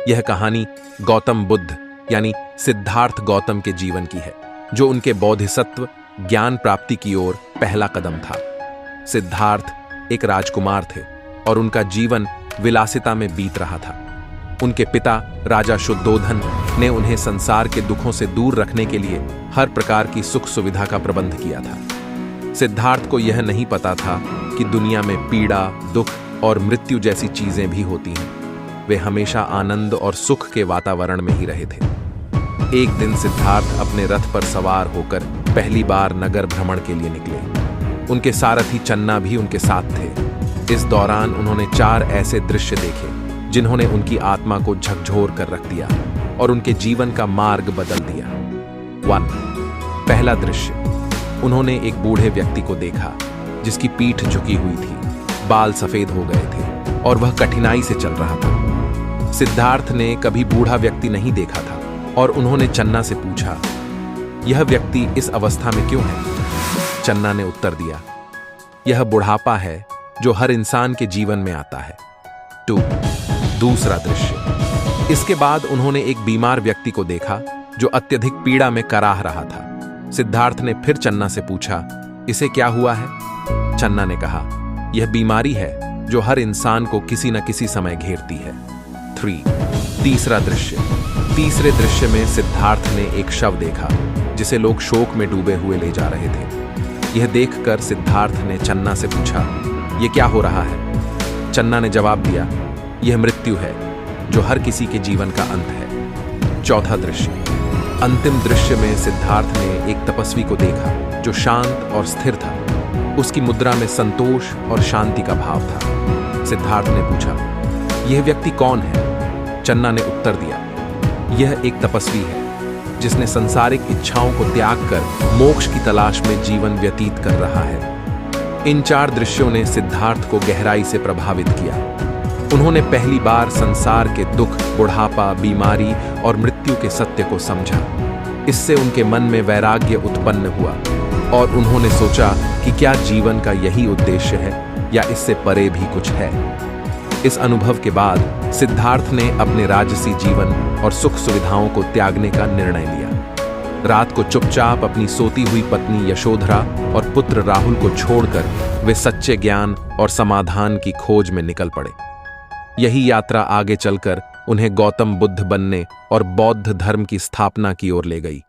यह कहानी गौतम बुद्ध यानी सिद्धार्थ गौतम के जीवन की है, जो उनके बोधिसत्व ज्ञान प्राप्ति की ओर पहला कदम था। सिद्धार्थ एक राजकुमार थे और उनका जीवन विलासिता में बीत रहा था। उनके पिता राजा शुद्धोधन ने उन्हें संसार के दुखों से दूर रखने के लिए हर प्रकार की सुख सुविधा का प्रबंध किया था। सिद्धार्थ को यह नहीं पता था कि दुनिया में पीड़ा, दुख और मृत्यु जैसी चीजें भी होती हैं। वे हमेशा आनंद और सुख के वातावरण में ही रहे थे। एक दिन सिद्धार्थ अपने रथ पर सवार होकर पहली बार नगर भ्रमण के लिए निकले। उनके सारथी चन्ना भी उनके साथ थे। इस दौरान उन्होंने 4 ऐसे दृश्य देखे जिन्होंने उनकी आत्मा को झकझोर कर रख दिया और उनके जीवन का मार्ग बदल दिया। 1. पहला दृश्य, उन्होंने एक बूढ़े व्यक्ति को देखा जिसकी पीठ झुकी हुई थी, बाल सफेद हो गए थे और वह कठिनाई से चल रहा था। सिद्धार्थ ने कभी बूढ़ा व्यक्ति नहीं देखा था और उन्होंने चन्ना से पूछा, यह व्यक्ति इस अवस्था में क्यों है? चन्ना ने उत्तर दिया, यह बुढ़ापा है जो हर इंसान के जीवन में आता है। 2. दूसरा दृश्य, इसके बाद उन्होंने एक बीमार व्यक्ति को देखा जो अत्यधिक पीड़ा में कराह रहा था। सिद्धार्थ ने फिर चन्ना से पूछा, इसे क्या हुआ है? चन्ना ने कहा, यह बीमारी है जो हर इंसान को किसी न किसी समय घेरती है। 3. तीसरा दृश्य, तीसरे दृश्य में सिद्धार्थ ने एक शव देखा जिसे लोग शोक में डूबे हुए ले जा रहे थे। यह देखकर सिद्धार्थ ने चन्ना से पूछा, यह क्या हो रहा है? चन्ना ने जवाब दिया, यह मृत्यु है जो हर किसी के जीवन का अंत है। चौथा दृश्य, अंतिम दृश्य में सिद्धार्थ ने एक तपस्वी को देखा जो शांत और स्थिर था। उसकी मुद्रा में संतोष और शांति का भाव था। सिद्धार्थ ने पूछा, यह व्यक्ति कौन है? चन्ना ने उत्तर दिया, यह एक तपस्वी है जिसने सांसारिक इच्छाओं को त्याग कर मोक्ष की तलाश में जीवन व्यतीत कर रहा है। इन 4 दृश्यों ने सिद्धार्थ को गहराई से प्रभावित किया। उन्होंने पहली बार संसार के दुख, बुढ़ापा, बीमारी और मृत्यु के सत्य को समझा। इससे उनके मन में वैराग्य उत्पन्न हुआ और उन्होंने सोचा कि क्या जीवन का यही उद्देश्य है या इससे परे भी कुछ है। इस अनुभव के बाद सिद्धार्थ ने अपने राजसी जीवन और सुख सुविधाओं को त्यागने का निर्णय लिया। रात को चुपचाप अपनी सोती हुई पत्नी यशोधरा और पुत्र राहुल को छोड़कर वे सच्चे ज्ञान और समाधान की खोज में निकल पड़े। यही यात्रा आगे चलकर उन्हें गौतम बुद्ध बनने और बौद्ध धर्म की स्थापना की ओर ले गई।